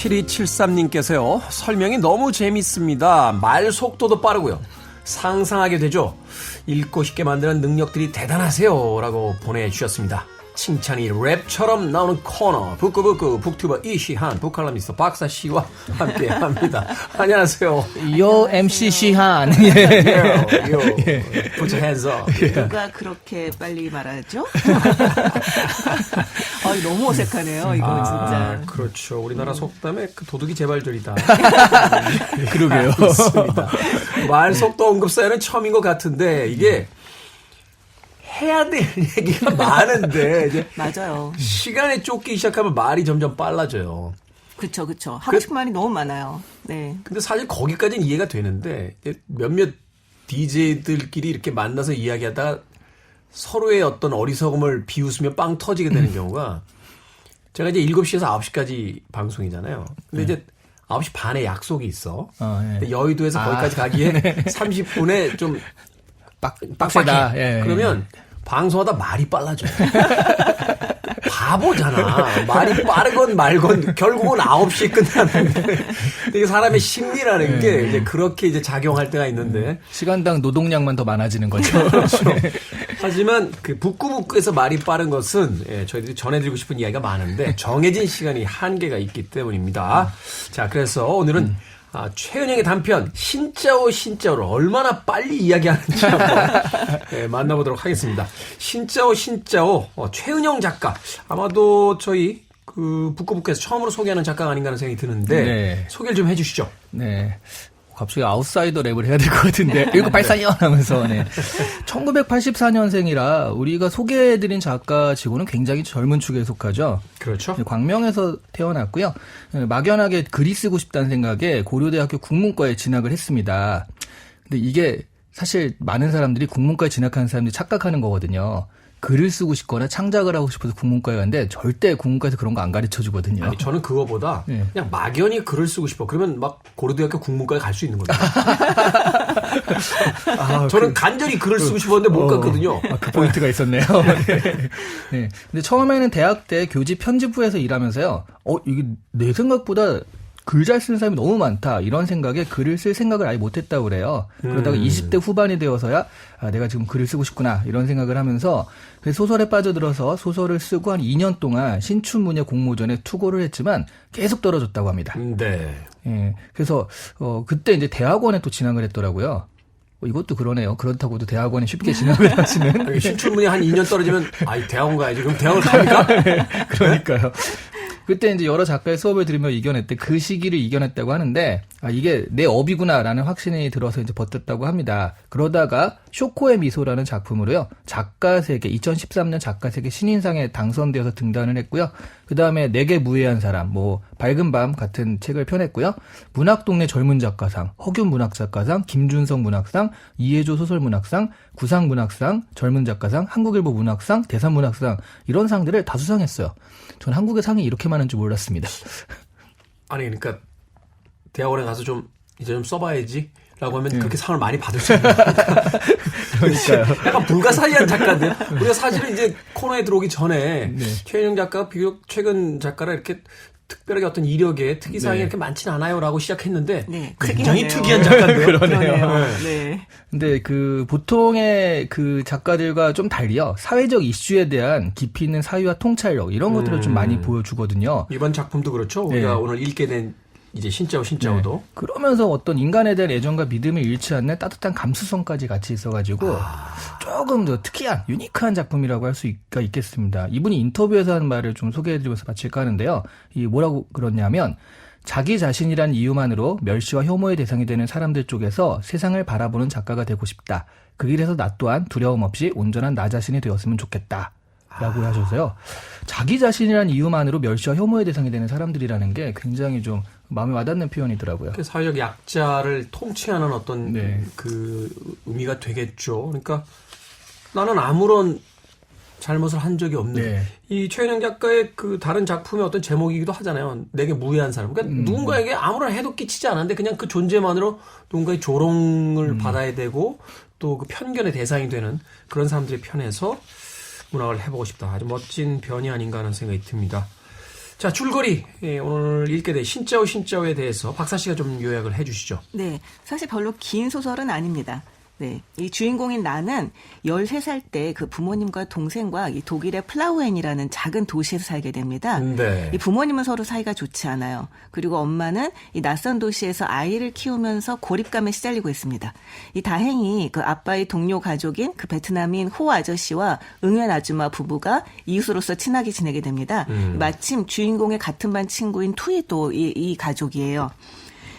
7273님께서요. 설명이 너무 재밌습니다. 말 속도도 빠르고요. 상상하게 되죠. 읽고 싶게 만드는 능력들이 대단하세요. 라고 보내주셨습니다. 칭찬이 랩처럼 나오는 코너 북구북구 북튜버 이시한 북칼럼니스트 박사씨와 함께합니다. 안녕하세요. 요 MC 시한. 요 Put your hands up. 누가 그렇게 빨리 말하죠? 너무 어색하네요. 이거 진짜. 그렇죠. 우리나라 속담에 그 도둑이 제발들이다. 그러게요. 있습니다. 말 속도 언급 사연은 처음인 것 같은데 이게 해야 될 얘기가 많은데 이제 맞아요. 시간에 쫓기기 시작하면 말이 점점 빨라져요. 그렇죠. 하고 싶은 말이 너무 많아요. 네. 근데 사실 거기까지는 이해가 되는데 몇몇 DJ들끼리 이렇게 만나서 이야기하다가 서로의 어떤 어리석음을 비웃으며 빵 터지게 되는 경우가 제가 이제 7시에서 9시까지 방송이잖아요. 근데 이제 9시 반에 약속이 있어. 근데 여의도에서 거기까지 가기에 30분에 좀 빡세다. 그러면 방송하다 말이 빨라져요. 바보잖아. 말이 빠르건 말건 결국은 9시에 끝나는데 이게 사람의 심리라는 게 이제 그렇게 이제 작용할 때가 있는데 시간당 노동량만 더 많아지는 거죠. 그렇죠. 하지만 그 북구북구에서 말이 빠른 것은 저희들이 전해드리고 싶은 이야기가 많은데 정해진 시간이 한계가 있기 때문입니다. 자, 그래서 오늘은 최은영의 단편 신짜오를 얼마나 빨리 이야기하는지 한번 만나보도록 하겠습니다. 신짜오 최은영 작가 아마도 저희 그 북구북구에서 처음으로 소개하는 작가가 아닌가 하는 생각이 드는데 네. 소개를 좀 해주시죠. 네. 갑자기 아웃사이더 랩을 해야 될 것 같은데 1984년 하면서 1984년생이라 우리가 소개해드린 작가치고는 굉장히 젊은 축에 속하죠. 그렇죠. 광명에서 태어났고요. 막연하게 글이 쓰고 싶다는 생각에 고려대학교 국문과에 진학을 했습니다. 근데 이게 사실 많은 사람들이 국문과에 진학하는 사람들이 착각하는 거거든요. 글을 쓰고 싶거나 창작을 하고 싶어서 국문과에 갔는데 절대 국문과에서 그런 거 안 가르쳐 주거든요. 아니, 저는 그거보다 그냥 막연히 글을 쓰고 싶어. 그러면 막 고려대학교 국문과에 갈 수 있는 거예요. 저는 간절히 글을 쓰고 싶었는데 못 갔거든요. 그 포인트가 있었네요. 네. 근데 처음에는 대학 때 교지 편집부에서 일하면서요. 이게 내 생각보다 글 잘 쓰는 사람이 너무 많다. 이런 생각에 글을 쓸 생각을 아예 못했다고 그래요. 그러다가 20대 후반이 되어서야 내가 지금 글을 쓰고 싶구나. 이런 생각을 하면서 소설에 빠져들어서 소설을 쓰고 한 2년 동안 신춘문예 공모전에 투고를 했지만 계속 떨어졌다고 합니다. 네. 예. 그래서 그때 이제 대학원에 또 진학을 했더라고요. 이것도 그러네요. 그렇다고도 대학원에 쉽게 진학을 하시는. 신춘문예 한 2년 떨어지면 대학원 가야지. 그럼 대학을 갑니까? 그러니까요. 그때 이제 여러 작가의 수업을 들으며 이겨냈대. 그 시기를 이겨냈다고 하는데, 이게 내 업이구나라는 확신이 들어서 이제 버텼다고 합니다. 그러다가 쇼코의 미소라는 작품으로요. 작가세계 2013년 작가세계 신인상에 당선되어서 등단을 했고요. 그 다음에 내게 무해한 사람, 밝은 밤 같은 책을 펴냈고요. 문학동네 젊은 작가상, 허균 문학작가상, 김준성 문학상, 이해조 소설문학상, 구상문학상, 젊은 작가상, 한국일보 문학상, 대산문학상 이런 상들을 다 수상했어요. 전 한국의 상이 이렇게 많은 줄 몰랐습니다. 아니 그러니까 대학원에 가서 이제 좀 써봐야지 라고 하면 그렇게 상을 많이 받을 수 있는 겁니다. 그러니까요. 약간 불가사의한 작가인데요. 우리가 사실은 이제 코너에 들어오기 전에 최은영 작가가 비교적 최근 작가라 이렇게 특별하게 어떤 이력에 특이사항이 이렇게 많지는 않아요라고 시작했는데 굉장히 특이한 작가인데요. 그러네요. 네. 근데 보통의 그 작가들과 좀 달리요. 사회적 이슈에 대한 깊이 있는 사유와 통찰력 이런 것들을 좀 많이 보여주거든요. 이번 작품도 그렇죠. 우리가 오늘 읽게 된 이제 신짜오도. 네. 그러면서 어떤 인간에 대한 애정과 믿음을 잃지 않는 따뜻한 감수성까지 같이 있어가지고 조금 더 특이한 유니크한 작품이라고 할 수가 있겠습니다. 이분이 인터뷰에서 하는 말을 좀 소개해드리면서 마칠까 하는데요. 뭐라고 그러냐면 자기 자신이란 이유만으로 멸시와 혐오의 대상이 되는 사람들 쪽에서 세상을 바라보는 작가가 되고 싶다. 그 길에서 나 또한 두려움 없이 온전한 나 자신이 되었으면 좋겠다. 라고 하셔서요. 자기 자신이란 이유만으로 멸시와 혐오의 대상이 되는 사람들이라는 게 굉장히 좀 마음에 와닿는 표현이더라고요. 사회적 약자를 통치하는 어떤 그 의미가 되겠죠. 그러니까 나는 아무런 잘못을 한 적이 없는 네. 이 최은영 작가의 그 다른 작품의 어떤 제목이기도 하잖아요. 내게 무해한 사람. 그러니까 누군가에게 아무런 해도 끼치지 않았는데 그냥 그 존재만으로 누군가의 조롱을 받아야 되고 또 그 편견의 대상이 되는 그런 사람들의 편에서 문학을 해보고 싶다. 아주 멋진 변이 아닌가 하는 생각이 듭니다. 자, 줄거리. 예, 오늘 읽게 될 신짜오에 대해서 박사 씨가 좀 요약을 해 주시죠. 네, 사실 별로 긴 소설은 아닙니다. 네, 이 주인공인 나는 13살 때 그 부모님과 동생과 이 독일의 플라우엔이라는 작은 도시에서 살게 됩니다. 네. 이 부모님은 서로 사이가 좋지 않아요. 그리고 엄마는 이 낯선 도시에서 아이를 키우면서 고립감에 시달리고 있습니다. 이 다행히 그 아빠의 동료 가족인 그 베트남인 호 아저씨와 응연 아줌마 부부가 이웃으로서 친하게 지내게 됩니다. 마침 주인공의 같은 반 친구인 투이도 이 가족이에요.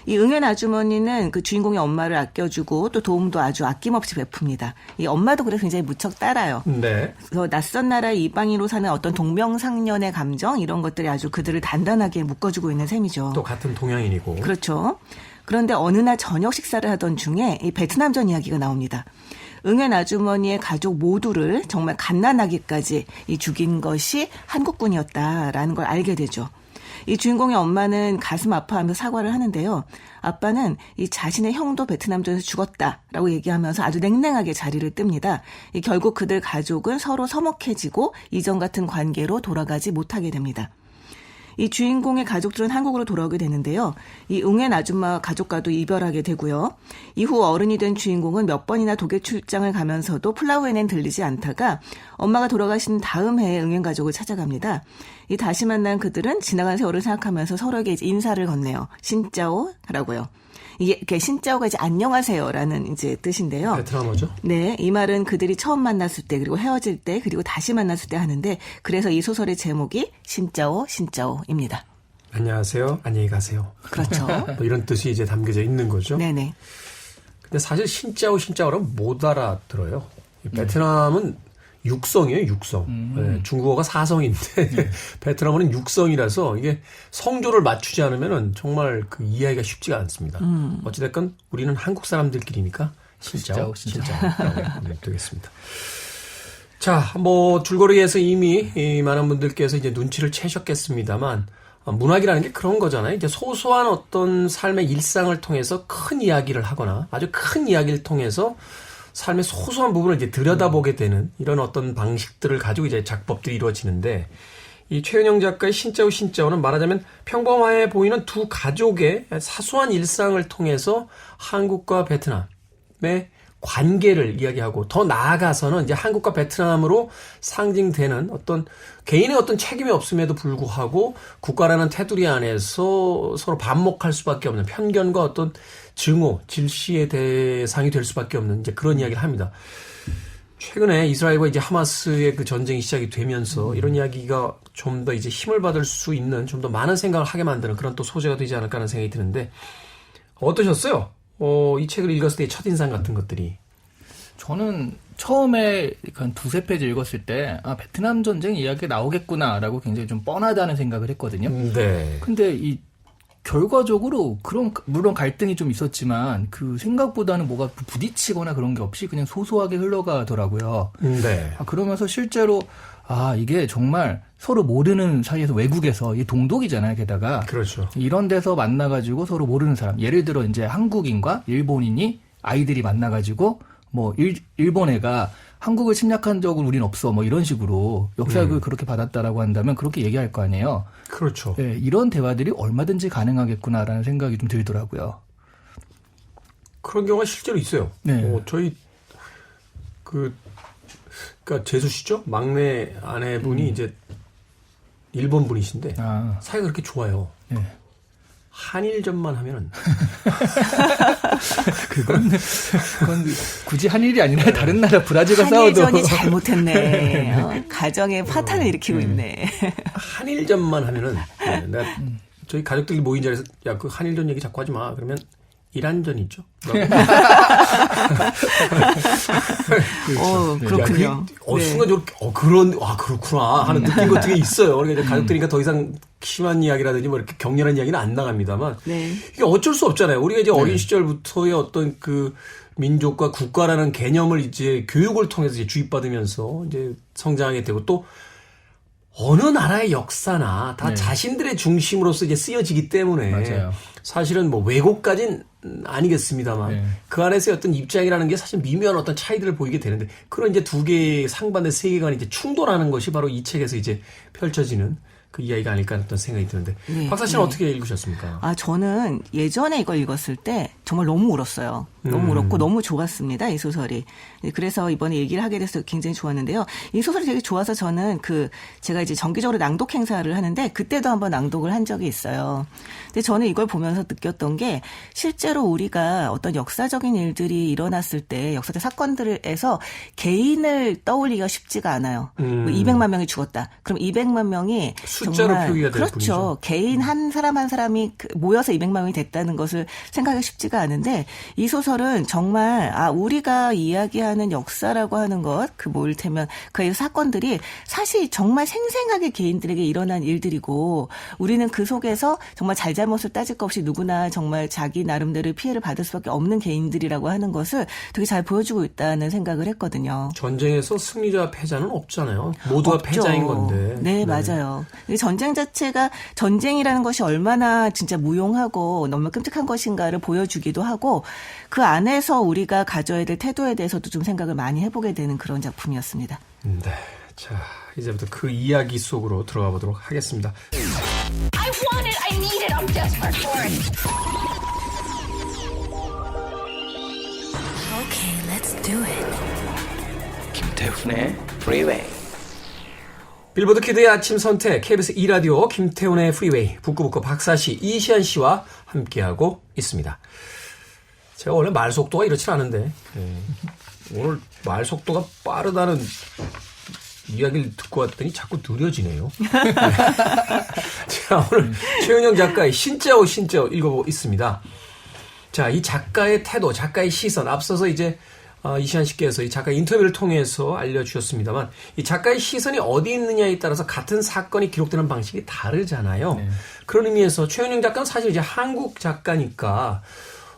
이 응연 아주머니는 그 주인공의 엄마를 아껴주고 또 도움도 아주 아낌없이 베풉니다. 이 엄마도 그래서 굉장히 무척 따라요. 네. 그래서 낯선 나라의 이방인으로 사는 어떤 동명상련의 감정 이런 것들이 아주 그들을 단단하게 묶어주고 있는 셈이죠. 또 같은 동양인이고. 그렇죠. 그런데 어느 날 저녁 식사를 하던 중에 이 베트남전 이야기가 나옵니다. 응연 아주머니의 가족 모두를 정말 갓난아기까지 이 죽인 것이 한국군이었다라는 걸 알게 되죠. 이 주인공의 엄마는 가슴 아파하면서 사과를 하는데요. 아빠는 이 자신의 형도 베트남전에서 죽었다라고 얘기하면서 아주 냉랭하게 자리를 뜹니다. 이 결국 그들 가족은 서로 서먹해지고 이전 같은 관계로 돌아가지 못하게 됩니다. 이 주인공의 가족들은 한국으로 돌아오게 되는데요. 이 응엔 아줌마 가족과도 이별하게 되고요. 이후 어른이 된 주인공은 몇 번이나 독일 출장을 가면서도 플라우엔엔 들리지 않다가 엄마가 돌아가신 다음 해에 응엔 가족을 찾아갑니다. 이 다시 만난 그들은 지나간 세월을 생각하면서 서로에게 이제 인사를 건네요. 신짜오라고요. 이게 신짜오가 이제 안녕하세요라는 이제 뜻인데요. 베트남어죠? 네, 이 말은 그들이 처음 만났을 때 그리고 헤어질 때 그리고 다시 만났을 때 하는데 그래서 이 소설의 제목이 신짜오입니다. 안녕하세요. 안녕히 가세요. 그렇죠. 뭐 이런 뜻이 이제 담겨져 있는 거죠. 네네. 근데 사실 신짜오라면 못 알아들어요. 이 베트남은 육성이에요, 육성. 네, 중국어가 사성인데 베트남어는 육성이라서 이게 성조를 맞추지 않으면은 정말 그 이해하기가 쉽지가 않습니다. 어찌됐건 우리는 한국 사람들끼리니까 신짜오. 되겠습니다. 자, 뭐 줄거리에서 이미 이 많은 분들께서 이제 눈치를 채셨겠습니다만 문학이라는 게 그런 거잖아요. 이제 소소한 어떤 삶의 일상을 통해서 큰 이야기를 하거나 아주 큰 이야기를 통해서 삶의 소소한 부분을 이제 들여다보게 되는 이런 어떤 방식들을 가지고 이제 작법들이 이루어지는데 이 최은영 작가의 신짜오는 말하자면 평범해 보이는 두 가족의 사소한 일상을 통해서 한국과 베트남의 관계를 이야기하고 더 나아가서는 이제 한국과 베트남으로 상징되는 어떤 개인의 어떤 책임이 없음에도 불구하고 국가라는 테두리 안에서 서로 반목할 수밖에 없는 편견과 어떤 증오, 질시의 대상이 될 수밖에 없는 이제 그런 이야기를 합니다. 최근에 이스라엘과 이제 하마스의 그 전쟁이 시작이 되면서 이런 이야기가 좀 더 이제 힘을 받을 수 있는 좀 더 많은 생각을 하게 만드는 그런 또 소재가 되지 않을까 하는 생각이 드는데 어떠셨어요? 이 책을 읽었을 때의 첫인상 같은 것들이. 저는 처음에 한 두세 페이지 읽었을 때, 베트남 전쟁 이야기가 나오겠구나라고 굉장히 좀 뻔하다는 생각을 했거든요. 네. 근데 이 결과적으로 물론 갈등이 좀 있었지만 그 생각보다는 뭐가 부딪히거나 그런 게 없이 그냥 소소하게 흘러가더라고요. 네. 그러면서 실제로 이게 정말 서로 모르는 사이에서 외국에서 이 동독이잖아요, 게다가. 그렇죠. 이런 데서 만나가지고 서로 모르는 사람. 예를 들어 이제 한국인과 일본인이 아이들이 만나가지고 뭐 일본 애가 한국을 침략한 적은 우린 없어. 뭐 이런 식으로 역사학을 그렇게 받았다라고 한다면 그렇게 얘기할 거 아니에요. 그렇죠. 네, 이런 대화들이 얼마든지 가능하겠구나라는 생각이 좀 들더라고요. 그런 경우가 실제로 있어요. 네. 저희 그러니까 재수 씨죠? 막내 아내분이 이제 일본 분이신데 사이가 그렇게 좋아요. 네. 한일전만 하면은 그건 굳이 한일이 아니라 다른 나라 브라질과 싸워도 한일전이 잘못했네. 가정에 파탄을 일으키고 있네. 한일전만 하면은 내가 저희 가족들이 모인 자리에서 야, 그 한일전 얘기 자꾸 하지 마. 그러면 이란전이죠. 그렇군요. 네. 순간적으로 그렇구나 하는 느낌 같은 게 있어요. 그러니까 이제 가족들이니까 더 이상 심한 이야기라든지 뭐 이렇게 격렬한 이야기는 안 나갑니다만 네. 이게 어쩔 수 없잖아요. 우리가 이제 어린 시절부터의 어떤 그 민족과 국가라는 개념을 이제 교육을 통해서 이제 주입받으면서 이제 성장하게 되고 또 어느 나라의 역사나 다 자신들의 중심으로서 이제 쓰여지기 때문에 맞아요. 사실은 뭐 왜곡까진 아니겠습니다만 그 안에서의 어떤 입장이라는 게 사실 미묘한 어떤 차이들을 보이게 되는데 그런 이제 두 개의 상반된 세계관이 이제 충돌하는 것이 바로 이 책에서 이제 펼쳐지는 그 이야기가 아닐까 하는 어떤 생각이 드는데 네, 박사 씨는 어떻게 읽으셨습니까? 저는 예전에 이걸 읽었을 때 정말 너무 울었어요. 너무 울었고 너무 좋았습니다. 이 소설이. 그래서 이번에 얘기를 하게 돼서 굉장히 좋았는데요. 이 소설이 되게 좋아서 저는 제가 이제 정기적으로 낭독 행사를 하는데 그때도 한번 낭독을 한 적이 있어요. 근데 저는 이걸 보면서 느꼈던 게 실제로 우리가 어떤 역사적인 일들이 일어났을 때 역사적 사건들에서 개인을 떠올리기가 쉽지가 않아요. 뭐 200만 명이 죽었다. 그럼 200만 명이 숫자로 정말 표기가 될 그렇죠. 뿐이죠. 개인 한 사람이 모여서 200만 명이 됐다는 것을 생각하기 쉽지가 않은데 이 소설은 정말 우리가 이야기하는 역사라고 하는 것 뭐 이를테면 그 사건들이 사실 정말 생생하게 개인들에게 일어난 일들이고 우리는 그 속에서 정말 잘잘못을 따질 것 없이 누구나 정말 자기 나름대로 피해를 받을 수밖에 없는 개인들이라고 하는 것을 되게 잘 보여주고 있다는 생각을 했거든요. 전쟁에서 승리자와 패자는 없잖아요. 모두가 없죠. 패자인 건데. 네, 맞아요. 전쟁 자체가 전쟁이라는 것이 얼마나 진짜 무용하고 너무 끔찍한 것인가를 보여주기도 하고 그 안에서 우리가 가져야 될 태도에 대해서도 좀 생각을 많이 해보게 되는 그런 작품이었습니다. 네. 자, 이제부터 그 이야기 속으로 들어가 보도록 하겠습니다. I want it. I need it. I'm desperate for it. Okay, let's do it. 김태훈의 프리웨이. 빌보드 키드의 아침 선택 KBS 2라디오 김태훈의 프리웨이 북구북구 박사씨 이시안 씨와 함께하고 있습니다. 제가 원래 말 속도가 이렇지 않은데 오늘 말 속도가 빠르다는 이야기를 듣고 왔더니 자꾸 느려지네요. 자, 오늘 최은영 작가의 신짜오 읽어보고 있습니다. 자, 이 작가의 태도, 작가의 시선, 앞서서 이제 이시안 씨께서 이 작가 인터뷰를 통해서 알려주셨습니다만 이 작가의 시선이 어디 있느냐에 따라서 같은 사건이 기록되는 방식이 다르잖아요. 네. 그런 의미에서 최은영 작가는 사실 이제 한국 작가니까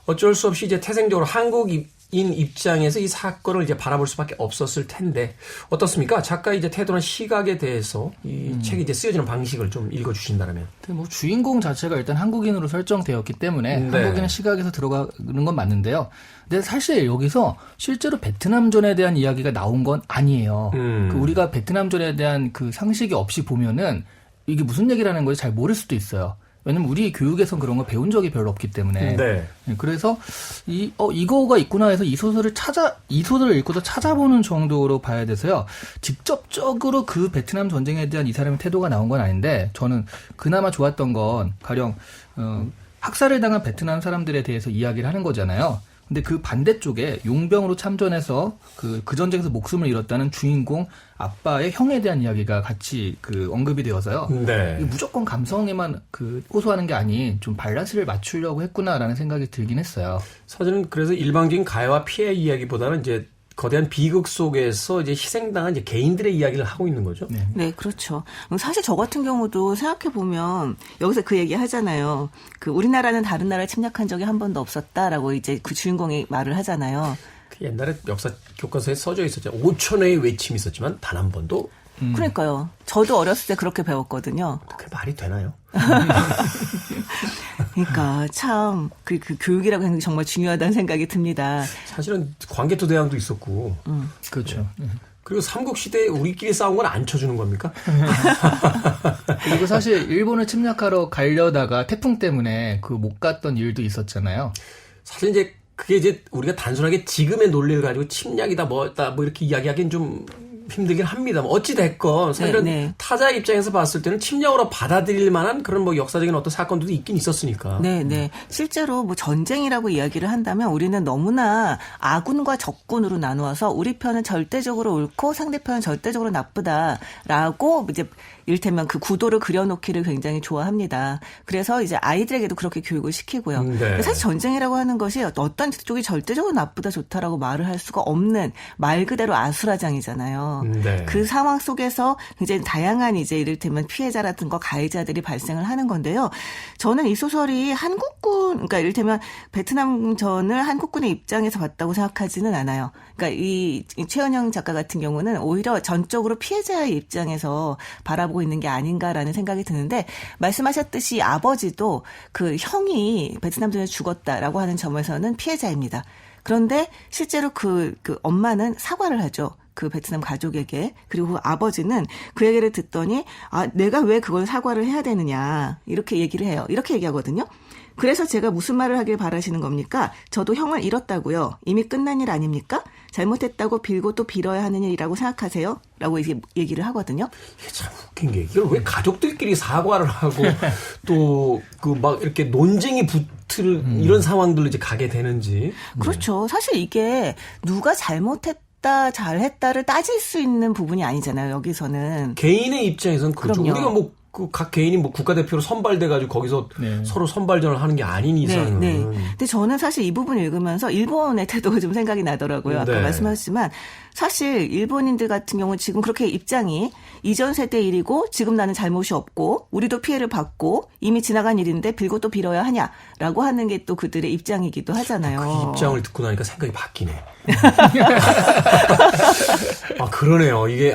어쩔 수 없이 이제 태생적으로 한국인 입장에서 이 사건을 이제 바라볼 수밖에 없었을 텐데 어떻습니까? 작가의 이제 태도나 시각에 대해서 이 책이 이제 쓰여지는 방식을 좀 읽어주신다면. 뭐 주인공 자체가 일단 한국인으로 설정되었기 때문에 한국인의 시각에서 들어가는 건 맞는데요. 근데 사실 여기서 실제로 베트남전에 대한 이야기가 나온 건 아니에요. 우리가 베트남전에 대한 그 상식이 없이 보면은 이게 무슨 얘기라는 걸 잘 모를 수도 있어요. 왜냐면 우리 교육에선 그런 걸 배운 적이 별로 없기 때문에. 네. 그래서 이거가 있구나 해서 이 소설을 읽고서 찾아보는 정도로 봐야 돼서요. 직접적으로 그 베트남 전쟁에 대한 이 사람의 태도가 나온 건 아닌데 저는 그나마 좋았던 건 가령 학살을 당한 베트남 사람들에 대해서 이야기를 하는 거잖아요. 근데 그 반대쪽에 용병으로 참전해서 그 전쟁에서 목숨을 잃었다는 주인공 아빠의 형에 대한 이야기가 같이 언급이 되어서요. 네. 무조건 감성에만 호소하는 게 아닌 좀 밸런스를 맞추려고 했구나라는 생각이 들긴 했어요. 사실은 그래서 일방적인 가해와 피해 이야기보다는 이제 거대한 비극 속에서 이제 희생당한 이제 개인들의 이야기를 하고 있는 거죠. 네, 그렇죠. 사실 저 같은 경우도 생각해 보면 여기서 그 얘기 하잖아요. 우리나라는 다른 나라를 침략한 적이 한 번도 없었다라고 이제 그 주인공이 말을 하잖아요. 그 옛날에 역사 교과서에 써져 있었죠. 5천회의 외침이 있었지만 단 한 번도. 그러니까요. 저도 어렸을 때 그렇게 배웠거든요. 그게 말이 되나요? 그러니까 참 그 교육이라고 하는 게 정말 중요하다는 생각이 듭니다. 사실은 광개토 대왕도 있었고. 그렇죠. 그리고 삼국시대에 우리끼리 싸운 건 안 쳐주는 겁니까? 그리고 사실 일본을 침략하러 가려다가 태풍 때문에 못 갔던 일도 있었잖아요. 사실 이제 그게 이제 우리가 단순하게 지금의 논리를 가지고 침략이다 뭐다 뭐 이렇게 이야기하기는 좀 힘들긴 합니다만 어찌 됐건 사실은 타자 입장에서 봤을 때는 침략으로 받아들일 만한 그런 뭐 역사적인 어떤 사건들도 있긴 있었으니까. 네. 실제로 뭐 전쟁이라고 이야기를 한다면 우리는 너무나 아군과 적군으로 나누어서 우리 편은 절대적으로 옳고 상대편은 절대적으로 나쁘다라고 이제 이를테면 그 구도를 그려놓기를 굉장히 좋아합니다. 그래서 이제 아이들에게도 그렇게 교육을 시키고요. 네. 사실 전쟁이라고 하는 것이 어떤 쪽이 절대적으로 나쁘다 좋다라고 말을 할 수가 없는 말 그대로 아수라장이잖아요. 네. 그 상황 속에서 굉장히 다양한 이제 이를테면 피해자라든가 가해자들이 발생을 하는 건데요. 저는 이 소설이 한국군, 그러니까 이를테면 베트남전을 한국군의 입장에서 봤다고 생각하지는 않아요. 그러니까 이 최은영 작가 같은 경우는 오히려 전적으로 피해자의 입장에서 바라보고 있는 게 아닌가라는 생각이 드는데 말씀하셨듯이 아버지도 그 형이 베트남전에 죽었다라고 하는 점에서는 피해자입니다. 그런데 실제로 그 엄마는 사과를 하죠. 그 베트남 가족에게. 그리고 아버지는 그 얘기를 듣더니 내가 왜 그걸 사과를 해야 되느냐 이렇게 얘기를 해요. 이렇게 얘기하거든요. 그래서 제가 무슨 말을 하길 바라시는 겁니까? 저도 형을 잃었다고요. 이미 끝난 일 아닙니까? 잘못했다고 빌고 또 빌어야 하는 일이라고 생각하세요? 라고 이제 얘기를 하거든요. 이게 참 웃긴 게 이걸 왜 가족들끼리 사과를 하고 또 그 막 이렇게 논쟁이 붙을 이런 상황들로 이제 가게 되는지. 그렇죠. 사실 이게 누가 잘못했다 잘했다를 따질 수 있는 부분이 아니잖아요. 여기서는. 개인의 입장에서는 그렇죠. 그럼요. 우리가 뭐 각 개인이 뭐 국가대표로 선발돼가지고 거기서 서로 선발전을 하는 게 아닌 이상은. 네. 근데 저는 사실 이 부분 읽으면서 일본의 태도가 좀 생각이 나더라고요. 아까 네. 말씀하셨지만 사실 일본인들 같은 경우는 지금 그렇게 입장이 이전 세대 일이고 지금 나는 잘못이 없고 우리도 피해를 받고 이미 지나간 일인데 빌고 또 빌어야 하냐라고 하는 게 또 그들의 입장이기도 하잖아요. 그 입장을 듣고 나니까 생각이 바뀌네. 그러네요. 이게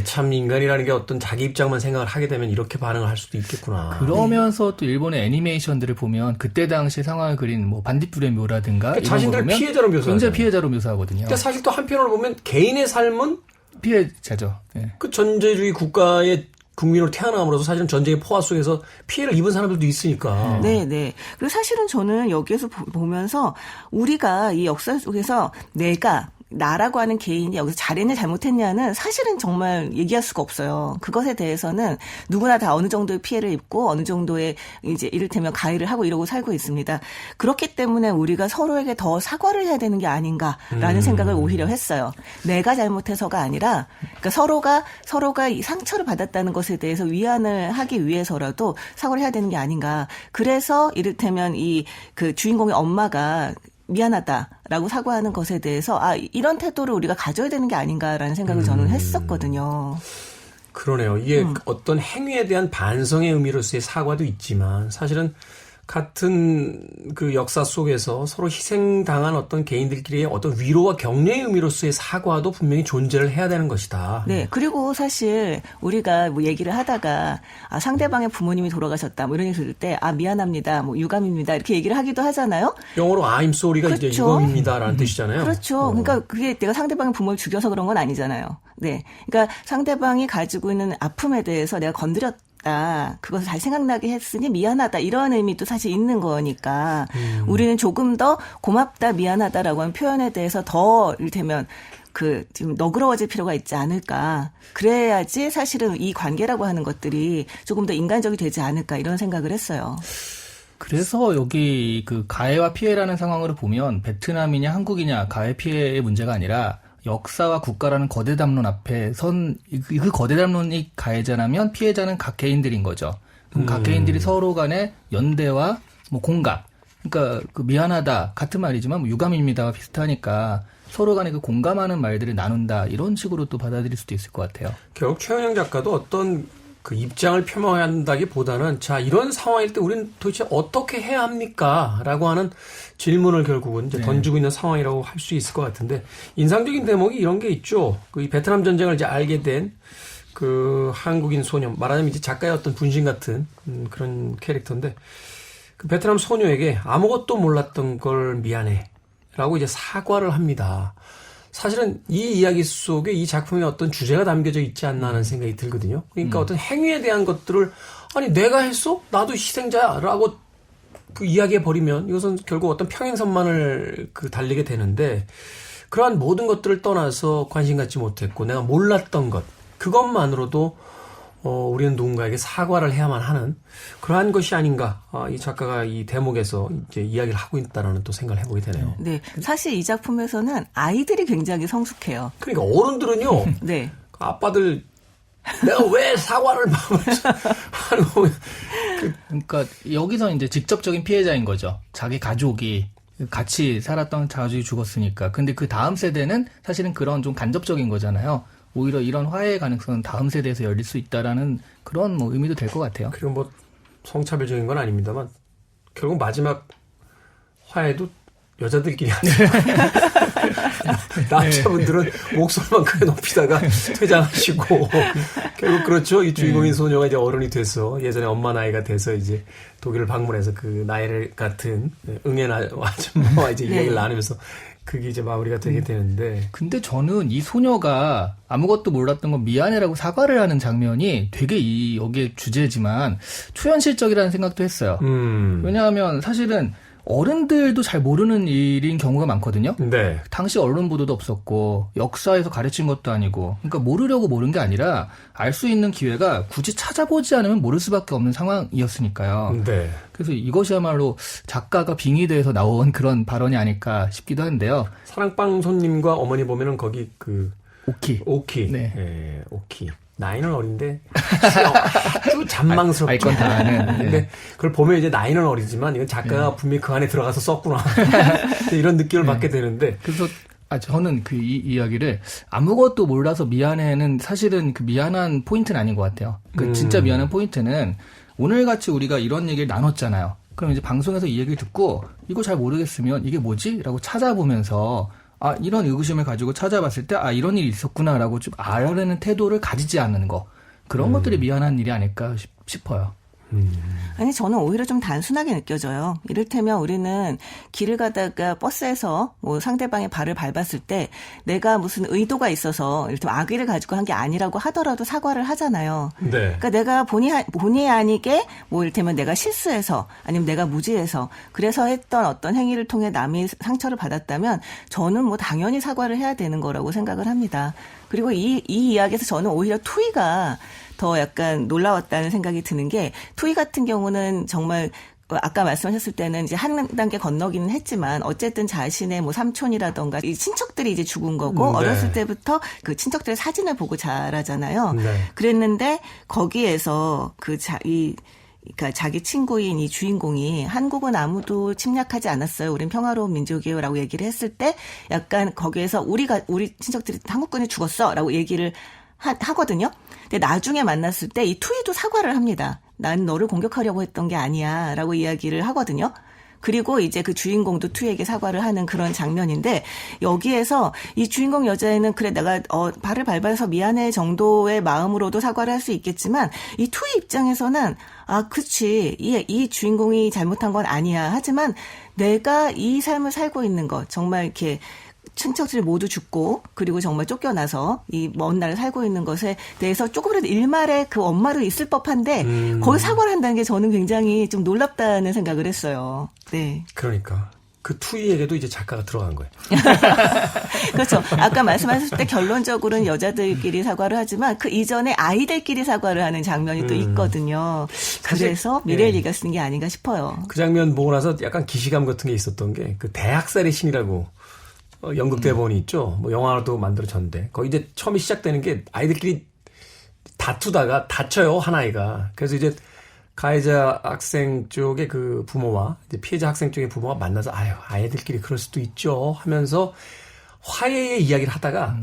참 인간이라는 게 어떤 자기 입장만 생각을 하게 되면 이렇게 반응을 할 수도 있겠구나. 그러면서 또 일본의 애니메이션들을 보면 그때 당시 상황을 그린 뭐 반딧불의 묘라든가 이런 자신들 거 보면 피해자로 묘사하잖아요. 굉장히 피해자로 묘사하거든요. 근데 사실 또 한편으로 보면 개인의 삶은 피해자죠. 예. 그 전제주의 국가의 국민으로 태어남으로써 사실은 전쟁의 포화 속에서 피해를 입은 사람들도 있으니까. 네. 그리고 사실은 저는 여기에서 보면서 우리가 이 역사 속에서 나라고 하는 개인이 여기서 잘했냐 잘못했냐는 사실은 정말 얘기할 수가 없어요. 그것에 대해서는 누구나 다 어느 정도의 피해를 입고 어느 정도의 이제 이를테면 가해를 하고 이러고 살고 있습니다. 그렇기 때문에 우리가 서로에게 더 사과를 해야 되는 게 아닌가라는 생각을 오히려 했어요. 내가 잘못해서가 아니라 그러니까 서로가 이 상처를 받았다는 것에 대해서 위안을 하기 위해서라도 사과를 해야 되는 게 아닌가. 그래서 이를테면 이 그 주인공의 엄마가 미안하다라고 사과하는 것에 대해서 이런 태도를 우리가 가져야 되는 게 아닌가라는 생각을 저는 했었거든요. 그러네요. 이게 어떤 행위에 대한 반성의 의미로서의 사과도 있지만 사실은 같은 그 역사 속에서 서로 희생당한 어떤 개인들끼리의 어떤 위로와 격려의 의미로서의 사과도 분명히 존재를 해야 되는 것이다. 네. 그리고 사실 우리가 뭐 얘기를 하다가 상대방의 부모님이 돌아가셨다 뭐 이런 얘기 들을 때 미안합니다. 뭐 유감입니다. 이렇게 얘기를 하기도 하잖아요. 영어로 I'm sorry가 그렇죠. 이제 유감입니다라는 뜻이잖아요. 그렇죠. 그러니까 그게 내가 상대방의 부모를 죽여서 그런 건 아니잖아요. 네. 그러니까 상대방이 가지고 있는 아픔에 대해서 내가 건드렸다. 그것을 잘 생각나게 했으니 미안하다 이런 의미도 사실 있는 거니까 우리는 조금 더 고맙다 미안하다라고 하는 표현에 대해서 더 이를테면 지금 너그러워질 필요가 있지 않을까. 그래야지 사실은 이 관계라고 하는 것들이 조금 더 인간적이 되지 않을까 이런 생각을 했어요. 그래서 여기 그 가해와 피해라는 상황으로 보면 베트남이냐 한국이냐 가해 피해의 문제가 아니라 역사와 국가라는 거대 담론 앞에 그 거대 담론이 가해자라면 피해자는 각 개인들인 거죠. 그럼 각 개인들이 서로 간의 연대와 뭐 공감. 그러니까 그 미안하다 같은 말이지만 뭐 유감입니다와 비슷하니까 서로 간에 그 공감하는 말들을 나눈다 이런 식으로 또 받아들일 수도 있을 것 같아요. 결국 최은영 작가도 어떤 그 입장을 표명한다기보다는 이런 상황일 때 우리는 도대체 어떻게 해야 합니까? 라고 하는 질문을 결국은 이제 던지고 있는 상황이라고 할 수 있을 것 같은데 인상적인 대목이 이런 게 있죠. 이 베트남 전쟁을 이제 알게 된 그 한국인 소녀 말하자면 이제 작가의 어떤 분신 같은 그런 캐릭터인데 그 베트남 소녀에게 아무것도 몰랐던 걸 미안해라고 이제 사과를 합니다. 사실은 이 이야기 속에 이 작품에 어떤 주제가 담겨져 있지 않나 하는 생각이 들거든요. 그러니까 어떤 행위에 대한 것들을 내가 했어? 나도 희생자야 라고 그 이야기해버리면 이것은 결국 어떤 평행선만을 달리게 되는데 그러한 모든 것들을 떠나서 관심 갖지 못했고 내가 몰랐던 것 그것만으로도 우리는 누군가에게 사과를 해야만 하는 그러한 것이 아닌가. 이 작가가 이 대목에서 이제 이야기를 하고 있다라는 또 생각을 해보게 되네요. 네. 사실 이 작품에서는 아이들이 굉장히 성숙해요. 그러니까 어른들은요. 네. 아빠들 내가 왜 사과를 하는 거 보면 그러니까 여기서 이제 직접적인 피해자인 거죠. 자기 가족이 같이 살았던 가족이 죽었으니까. 근데 그 다음 세대는 사실은 그런 좀 간접적인 거잖아요. 오히려 이런 화해의 가능성은 다음 세대에서 열릴 수 있다라는 그런 뭐 의미도 될 것 같아요. 그리고 뭐 성차별적인 건 아닙니다만 결국 마지막 화해도 여자들끼리 하죠. 남자분들은 목소리만 크게 높이다가 퇴장하시고 결국 그렇죠. 이 주인공인 소녀가 이제 어른이 돼서 예전에 엄마 나이가 돼서 이제 독일을 방문해서 그 나이 같은 응애 아줌마와 이제 이야기를 나누면서 그게 이제 마무리가 되게 되는데. 근데 저는 이 소녀가 아무것도 몰랐던 건 미안해라고 사과를 하는 장면이 되게 여기에 주제지만 초현실적이라는 생각도 했어요. 왜냐하면 사실은 어른들도 잘 모르는 일인 경우가 많거든요. 네. 당시 언론 보도도 없었고 역사에서 가르친 것도 아니고 그러니까 모르려고 모른 게 아니라 알 수 있는 기회가 굳이 찾아보지 않으면 모를 수밖에 없는 상황이었으니까요. 네. 그래서 이것이야말로 작가가 빙의돼서 나온 그런 발언이 아닐까 싶기도 한데요. 사랑방 손님과 어머니 보면은 거기 그 오키. 네. 예, 오키. 나이는 어린데 아주 잔망스럽죠. 알 건 다 아는. 네. 근데 그걸 보면 이제 나이는 어리지만 이건 작가가 분명히 그 안에 들어가서 썼구나. 이런 느낌을 받게 되는데. 그래서 저는 그 이 이야기를 아무것도 몰라서 미안해는 사실은 그 미안한 포인트는 아닌 것 같아요. 그 진짜 미안한 포인트는 오늘같이 우리가 이런 얘기를 나눴잖아요. 그럼 이제 방송에서 이 얘기를 듣고 이거 잘 모르겠으면 이게 뭐지? 라고 찾아보면서 이런 의구심을 가지고 찾아봤을 때 이런 일이 있었구나라고 좀 알아내는 태도를 가지지 않는 거. 그런 것들이 미안한 일이 아닐까 싶어요. 아니 저는 오히려 좀 단순하게 느껴져요. 이를테면 우리는 길을 가다가 버스에서 뭐 상대방의 발을 밟았을 때 내가 무슨 의도가 있어서 이를테면 악의를 가지고 한 게 아니라고 하더라도 사과를 하잖아요. 네. 그러니까 내가 본의 아니게 뭐 이를테면 내가 실수해서 아니면 내가 무지해서 그래서 했던 어떤 행위를 통해 남이 상처를 받았다면 저는 뭐 당연히 사과를 해야 되는 거라고 생각을 합니다. 그리고 이 이야기에서 저는 오히려 투이가 더 약간 놀라웠다는 생각이 드는 게 투이 같은 경우는 정말 아까 말씀하셨을 때는 이제 한 단계 건너기는 했지만 어쨌든 자신의 뭐 삼촌이라던가 이 친척들이 이제 죽은 거고 네. 어렸을 때부터 그 친척들의 사진을 보고 자라잖아요. 네. 그랬는데 거기에서 그러니까 자기 친구인 이 주인공이 한국은 아무도 침략하지 않았어요. 우린 평화로운 민족이에요라고 얘기를 했을 때 약간 거기에서 우리 친척들이 한국군이 죽었어라고 얘기를 하거든요. 근데 나중에 만났을 때 이 투이도 사과를 합니다. 난 너를 공격하려고 했던 게 아니야 라고 이야기를 하거든요. 그리고 이제 그 주인공도 투이에게 사과를 하는 그런 장면인데 여기에서 이 주인공 여자애는 그래 내가 발을 밟아서 미안해 정도의 마음으로도 사과를 할 수 있겠지만 이 투이 입장에서는 그치 이 주인공이 잘못한 건 아니야. 하지만 내가 이 삶을 살고 있는 것 정말 이렇게 친척들이 모두 죽고 그리고 정말 쫓겨나서 이 먼 나라를 살고 있는 것에 대해서 조금이라도 일말의 그 엄마로 있을 법한데 거기 사과를 한다는 게 저는 굉장히 좀 놀랍다는 생각을 했어요. 네. 그러니까 그 투이에게도 이제 작가가 들어간 거예요. 그렇죠. 아까 말씀하셨을 때 결론적으로는 여자들끼리 사과를 하지만 그 이전에 아이들끼리 사과를 하는 장면이 또 있거든요. 그래서 미렐리가 쓴 게 아닌가 싶어요. 그 장면 보고 나서 약간 기시감 같은 게 있었던 게 그 대학살의 신이라고 연극 대본이 있죠. 뭐 영화도 만들어졌는데 거기 이제 처음에 시작되는 게 아이들끼리 다투다가 다쳐요 한 아이가. 그래서 이제 가해자 학생 쪽의 그 부모와 이제 피해자 학생 쪽의 부모가 만나서 아이들끼리 그럴 수도 있죠 하면서 화해의 이야기를 하다가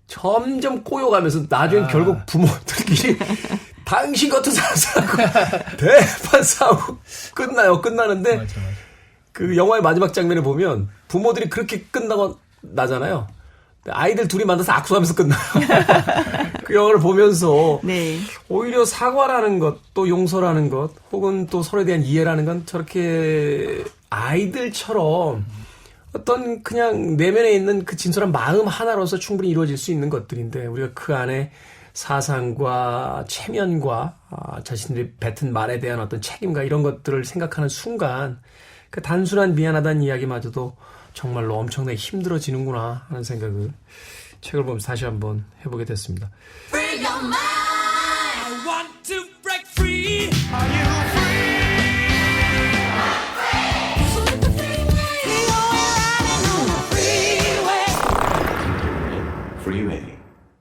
점점 꼬여가면서 나중엔 결국 부모들끼리 당신 같은 사람하고 대판 싸우고 끝나는데. 맞아. 그 영화의 마지막 장면을 보면 부모들이 그렇게 끝나고 나잖아요. 아이들 둘이 만나서 악수하면서 끝나요. 그 영화를 보면서 네. 오히려 사과라는 것, 또 용서라는 것, 혹은 또 서로에 대한 이해라는 건 저렇게 아이들처럼 어떤 그냥 내면에 있는 그 진솔한 마음 하나로서 충분히 이루어질 수 있는 것들인데 우리가 그 안에 사상과 체면과 자신들이 뱉은 말에 대한 어떤 책임과 이런 것들을 생각하는 순간 그 단순한 미안하다는 이야기마저도 정말로 엄청나게 힘들어지는구나 하는 생각을 책을 보면서 다시 한번 해보게 됐습니다. Free your mind. I want to break free. Are you free? I'm free. Freeway.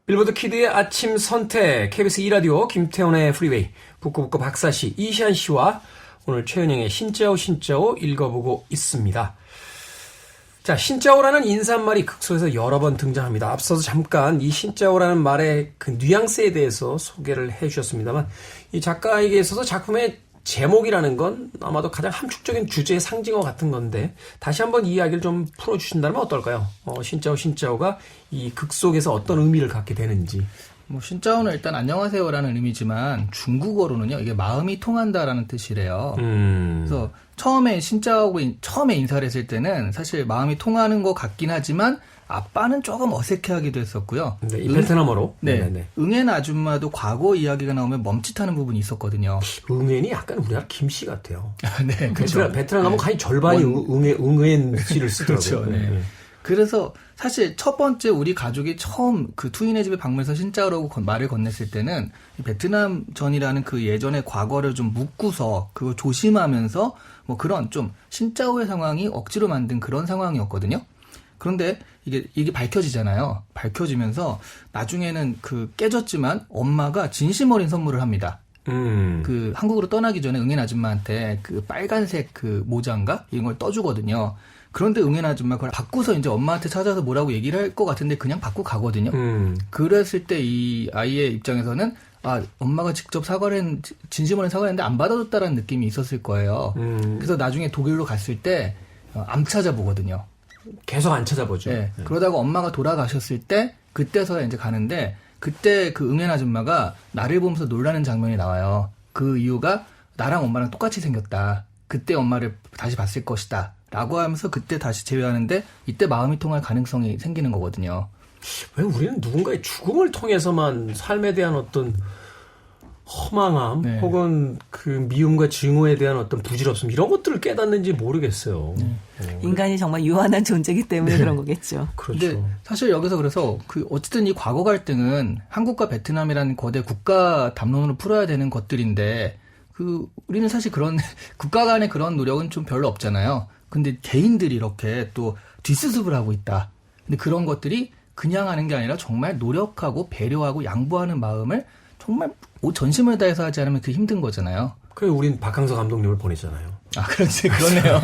Freeway. 빌보드 키드의 아침 선택, KBS 2라디오, 김태훈의 프리웨이, 북구북구 박사씨, 이시안 씨와 오늘 최은영의 신짜오 신짜오 읽어보고 있습니다. 자, 신짜오라는 인사말이 극소에서 여러 번 등장합니다. 앞서서 잠깐 이 신짜오라는 말의 그 뉘앙스에 대해서 소개를 해 주셨습니다만, 이 작가에게 있어서 작품의 제목이라는 건 아마도 가장 함축적인 주제의 상징어 같은 건데, 다시 한번 이 이야기를 좀 풀어주신다면 어떨까요? 신짜오 신짜오가 이 극 속에서 어떤 의미를 갖게 되는지. 뭐 신짜오는 일단 안녕하세요라는 의미지만 중국어로는요 이게 마음이 통한다라는 뜻이래요. 그래서 처음에 신짜오고 처음에 인사를 했을 때는 사실 마음이 통하는 것 같긴 하지만 아빠는 조금 어색해하기도 했었고요. 네, 이 베트남어로. 네, 네네. 응엔 아줌마도 과거 이야기가 나오면 멈칫하는 부분이 있었거든요. 응엔이 약간 우리나라 김씨 같아요. 네, 그렇죠. 베트남 가면 거의 절반이 응엔 씨를 쓰더라고요. 그렇죠. 네. 그래서 사실 첫 번째 우리 가족이 처음 그 투인의 집에 방문해서 신짜오라고 말을 건넸을 때는 베트남 전이라는 그 예전의 과거를 좀 묻고서 그거 조심하면서 뭐 그런 좀 신짜오의 상황이 억지로 만든 그런 상황이었거든요. 그런데 이게 밝혀지잖아요. 밝혀지면서 나중에는 그 깨졌지만 엄마가 진심 어린 선물을 합니다. 그 한국으로 떠나기 전에 응엔 아줌마한테 그 빨간색 그 모자인가 이런 걸 떠주거든요. 그런데 응엔 아줌마 그걸 받고서 이제 엄마한테 찾아서 뭐라고 얘기를 할 것 같은데 그냥 받고 가거든요. 그랬을 때 이 아이의 입장에서는 엄마가 직접 진심 어린 사과를 했는데 안 받아줬다라는 느낌이 있었을 거예요. 그래서 나중에 독일로 갔을 때 안 찾아보거든요. 계속 안 찾아보죠. 네. 그러다가 엄마가 돌아가셨을 때 그때서야 이제 가는데 그때 그 응엔 아줌마가 나를 보면서 놀라는 장면이 나와요. 그 이유가 나랑 엄마랑 똑같이 생겼다. 그때 엄마를 다시 봤을 것이다. 라고 하면서 그때 다시 재회하는데 이때 마음이 통할 가능성이 생기는 거거든요. 왜 우리는 누군가의 죽음을 통해서만 삶에 대한 어떤 허망함 네. 혹은 그 미움과 증오에 대한 어떤 부질없음 이런 것들을 깨닫는지 모르겠어요. 인간이 정말 유한한 존재이기 때문에 그런 거겠죠. 그렇죠. 근데 사실 여기서 그래서 어쨌든 이 과거 갈등은 한국과 베트남이라는 거대 국가 담론으로 풀어야 되는 것들인데 우리는 사실 그런 국가 간의 그런 노력은 좀 별로 없잖아요. 근데 개인들이 이렇게 또 뒷수습을 하고 있다. 근데 그런 것들이 그냥 하는 게 아니라 정말 노력하고 배려하고 양보하는 마음을 정말 전심을 다해서 하지 않으면 그게 힘든 거잖아요. 그래서 우린 박항서 감독님을 보냈잖아요. 그렇지. 그렇네요.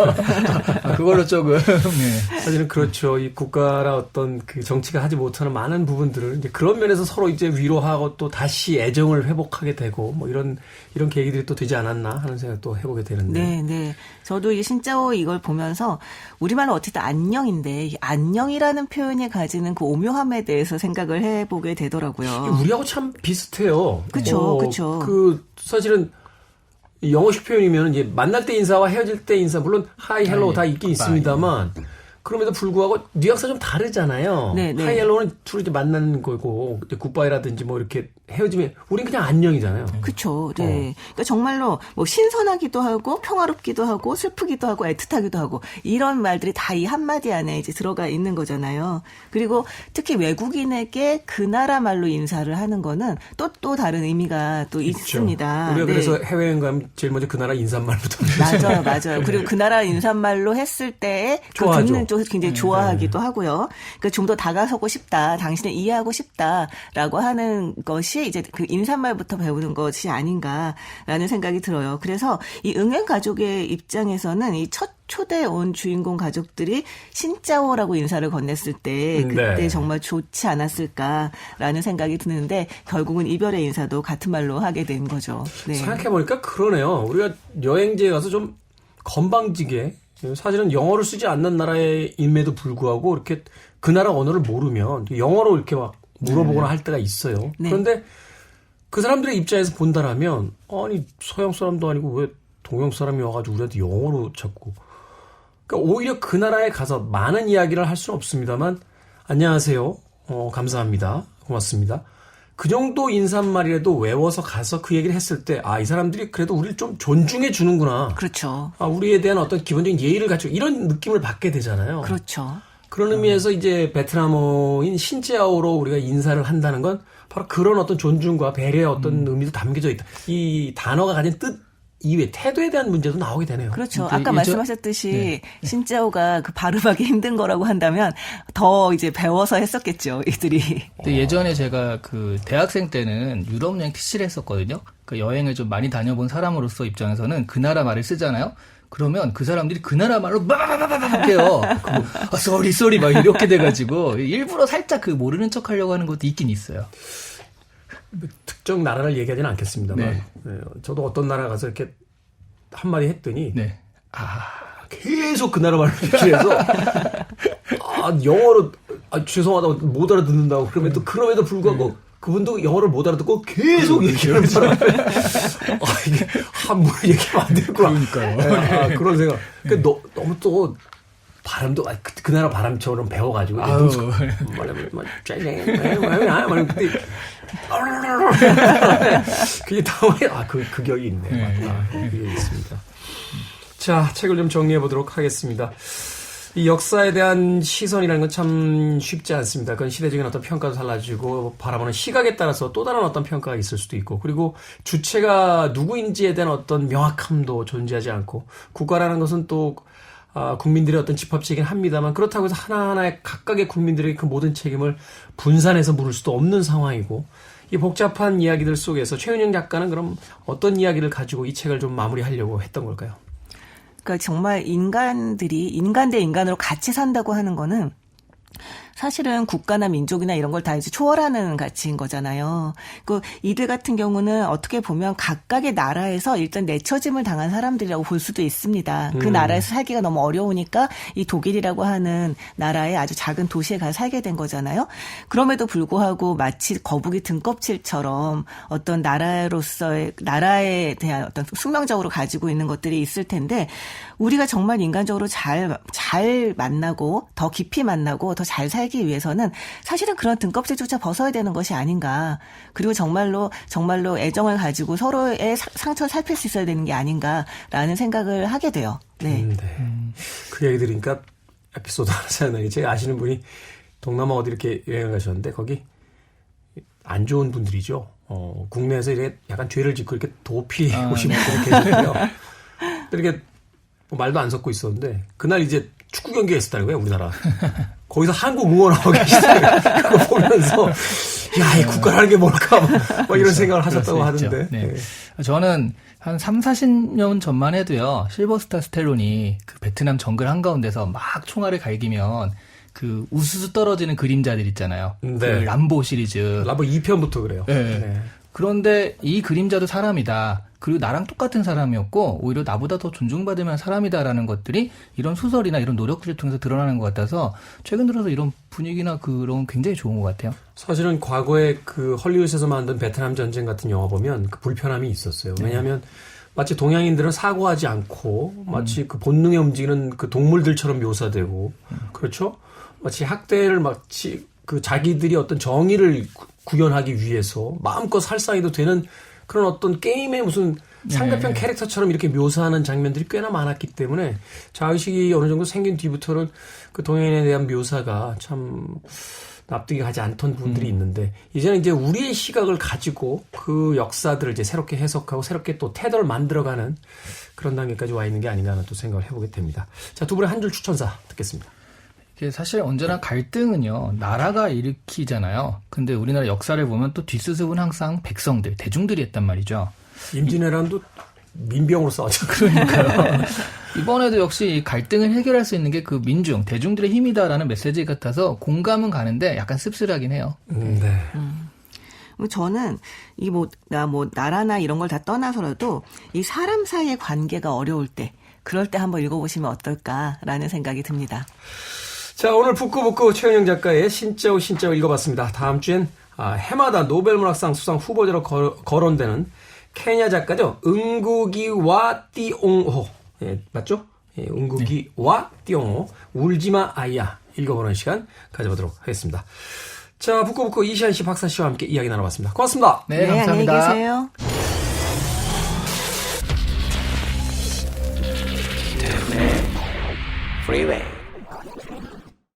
그걸로 조금. 네. 사실은 그렇죠. 이 국가라 어떤 그 정치가 하지 못하는 많은 부분들을 이제 그런 면에서 서로 이제 위로하고 또 다시 애정을 회복하게 되고 뭐 이런 계기들이 또 되지 않았나 하는 생각도 해보게 되는데. 네. 저도 이 신짜오 이걸 보면서 우리말은 어쨌든 안녕인데 이 안녕이라는 표현이 가지는 그 오묘함에 대해서 생각을 해보게 되더라고요. 우리하고 참 비슷해요. 그렇죠. 사실은 영어식 표현이면 이제 만날 때 인사와 헤어질 때 인사 물론 하이 헬로우 다 있긴 있습니다만 그럼에도 불구하고 뉘앙스가 좀 다르잖아요. 네. 하이 헬로우는 둘이 이제 만나는 거고 굿바이라든지 뭐 이렇게 헤어지면 우린 그냥 안녕이잖아요. 그렇죠. 네. 그러니까 정말로 뭐 신선하기도 하고 평화롭기도 하고 슬프기도 하고 애틋하기도 하고 이런 말들이 다 이 한마디 안에 이제 들어가 있는 거잖아요. 그리고 특히 외국인에게 그 나라 말로 인사를 하는 거는 또 다른 의미가 또 있습니다. 우리가 네. 그래서 해외여행 가면 제일 먼저 그 나라 인사말부터 맞아요. 그리고 그 나라 인사말로 했을 때에 그 좋아하죠. 듣는 쪽에서 굉장히 좋아하기도 하고요. 그러니까 좀 더 다가서고 싶다, 당신을 이해하고 싶다라고 하는 것이 이제 그 인사말부터 배우는 것이 아닌가라는 생각이 들어요. 그래서 이 응엔 가족의 입장에서는 이 첫 초대 온 주인공 가족들이 신짜오라고 인사를 건넸을 때 그때 네. 정말 좋지 않았을까라는 생각이 드는데 결국은 이별의 인사도 같은 말로 하게 된 거죠. 네. 생각해보니까 그러네요. 우리가 여행지에 가서 좀 건방지게 사실은 영어를 쓰지 않는 나라임에도 불구하고 이렇게 그 나라 언어를 모르면 영어로 이렇게 막 물어보거나 할 때가 있어요. 네. 그런데 그 사람들의 입장에서 본다라면 아니 서양 사람도 아니고 왜 동양 사람이 와가지고 우리한테 영어로 자꾸 그러니까 오히려 그 나라에 가서 많은 이야기를 할 수는 없습니다만 안녕하세요. 감사합니다. 고맙습니다. 그 정도 인사말이라도 외워서 가서 그 얘기를 했을 때 이 사람들이 그래도 우리를 좀 존중해 주는구나. 그렇죠. 우리에 대한 어떤 기본적인 예의를 갖추고 이런 느낌을 받게 되잖아요. 그렇죠. 그런 의미에서 이제 베트남어인 신짜오로 우리가 인사를 한다는 건 바로 그런 어떤 존중과 배려의 어떤 의미도 담겨져 있다. 이 단어가 가진 뜻 이외 태도에 대한 문제도 나오게 되네요. 그렇죠. 그러니까 아까 예전- 말씀하셨듯이 신짜오가 그 발음하기 힘든 거라고 한다면 더 이제 배워서 했었겠죠, 이들이. 근데 예전에 제가 그 대학생 때는 유럽 여행 TC를 했었거든요. 그 여행을 좀 많이 다녀본 사람으로서 입장에서는 그 나라 말을 쓰잖아요. 그러면 그 사람들이 그 나라 말로 막막막막 해요. 쏘리 막 이렇게 돼가지고 일부러 살짝 그 모르는 척 하려고 하는 것도 있긴 있어요. 특정 나라를 얘기하지는 않겠습니다만 네. 저도 어떤 나라 가서 이렇게 한마디 했더니 네. 계속 그 나라 말을 얘기해서 영어로 죄송하다고 못 알아듣는다고 그러면 또 그럼에도 불구하고 그분도 영어를 못 알아듣고 계속 얘기하는 바람에 이게 한문을 얘기하면 안 되겠구나. 그러니까요. 그런 생각. 너무 또 발음도 그 나라 발음처럼 배워가지고 그게 다음에 그 격이 있네. 그게 있습니다. 자, 책을 좀 정리해 보도록 하겠습니다. 이 역사에 대한 시선이라는 건 참 쉽지 않습니다. 그건 시대적인 어떤 평가도 달라지고 바라보는 시각에 따라서 또 다른 어떤 평가가 있을 수도 있고 그리고 주체가 누구인지에 대한 어떤 명확함도 존재하지 않고 국가라는 것은 또 국민들의 어떤 집합체이긴 합니다만 그렇다고 해서 하나하나의 각각의 국민들에게 그 모든 책임을 분산해서 물을 수도 없는 상황이고 이 복잡한 이야기들 속에서 최은영 작가는 그럼 어떤 이야기를 가지고 이 책을 좀 마무리하려고 했던 걸까요? 그러니까 정말 인간들이 인간 대 인간으로 같이 산다고 하는 거는 사실은 국가나 민족이나 이런 걸 다 이제 초월하는 가치인 거잖아요. 그 이들 같은 경우는 어떻게 보면 각각의 나라에서 일단 내처짐을 당한 사람들이라고 볼 수도 있습니다. 그 나라에서 살기가 너무 어려우니까 이 독일이라고 하는 나라의 아주 작은 도시에 가서 살게 된 거잖아요. 그럼에도 불구하고 마치 거북이 등껍질처럼 어떤 나라로서의 나라에 대한 어떤 숙명적으로 가지고 있는 것들이 있을 텐데 우리가 정말 인간적으로 잘 만나고 더 깊이 만나고 더 잘 살기 위해서는 사실은 그런 등껍질조차 벗어야 되는 것이 아닌가. 그리고 정말로 애정을 가지고 서로의 상처를 살필 수 있어야 되는 게 아닌가라는 생각을 하게 돼요. 네. 그 얘기 들으니까 에피소드 하나 생각나요. 제가 아시는 분이 동남아 어디 이렇게 여행을 가셨는데 거기 안 좋은 분들이죠. 국내에서 이렇게 약간 죄를 짓고 이렇게 도피 오신 분들이 계셨고요. 이렇게 뭐 말도 안 섞고 있었는데 그날 이제 축구 경기가 있었다는 거예요, 우리나라. 거기서 한국 응원하고 계시더라고요. 그거 보면서 야, 이 국가라는 게 뭘까 막 이런 생각을 하셨다고 하던데. 네. 저는 한 3, 40년 전만 해도요. 실버스타 스텔론이 그 베트남 정글 한가운데서 막 총알을 갈기면 그 우수수 떨어지는 그림자들 있잖아요. 네. 그 람보 시리즈. 람보 2편부터 그래요. 네. 네. 그런데 이 그림자도 사람이다. 그리고 나랑 똑같은 사람이었고 오히려 나보다 더 존중받을 만한 사람이다라는 것들이 이런 소설이나 이런 노력들을 통해서 드러나는 것 같아서 최근 들어서 이런 분위기나 그런 굉장히 좋은 것 같아요. 사실은 과거에 그 헐리우드에서 만든 베트남 전쟁 같은 영화 보면 그 불편함이 있었어요. 왜냐하면 마치 동양인들은 사고하지 않고 마치 그 본능에 움직이는 그 동물들처럼 묘사되고 그렇죠? 마치 학대를 마치 그 자기들이 어떤 정의를 구현하기 위해서 마음껏 살상해도 되는 그런 어떤 게임의 무슨 상대편 캐릭터처럼 이렇게 묘사하는 장면들이 꽤나 많았기 때문에 자의식이 어느 정도 생긴 뒤부터는 그 동양인에 대한 묘사가 참 납득이 가지 않던 부분들이 있는데 이제는 이제 우리의 시각을 가지고 그 역사들을 이제 새롭게 해석하고 새롭게 또 태도를 만들어가는 그런 단계까지 와 있는 게 아닌가 하는 또 생각을 해보게 됩니다. 자, 두 분의 한 줄 추천사 듣겠습니다. 이게 사실 언제나 갈등은요, 나라가 일으키잖아요. 근데 우리나라 역사를 보면 또 뒷수습은 항상 백성들, 대중들이 했단 말이죠. 임진왜란도 민병으로 싸웠죠. 그러니까요. 이번에도 역시 이 갈등을 해결할 수 있는 게 그 민중, 대중들의 힘이다라는 메시지 같아서 공감은 가는데 약간 씁쓸하긴 해요. 네. 저는 이 나라나 이런 걸 다 떠나서라도 이 사람 사이의 관계가 어려울 때 그럴 때 한번 읽어보시면 어떨까라는 생각이 듭니다. 자, 오늘 북구북구 최은영 작가의 신짜오 읽어봤습니다. 다음 주엔 해마다 노벨문학상 수상 후보자로 거론되는 케냐 작가죠. 응구기와 띠옹호. 예, 맞죠? 예, 응구기와 띠옹호. 울지마 아이야. 읽어보는 시간 가져보도록 하겠습니다. 자, 북구북구 이시안 씨, 박사 씨와 함께 이야기 나눠봤습니다. 고맙습니다. 네, 감사합니다. 안녕히 계세요. Freeway.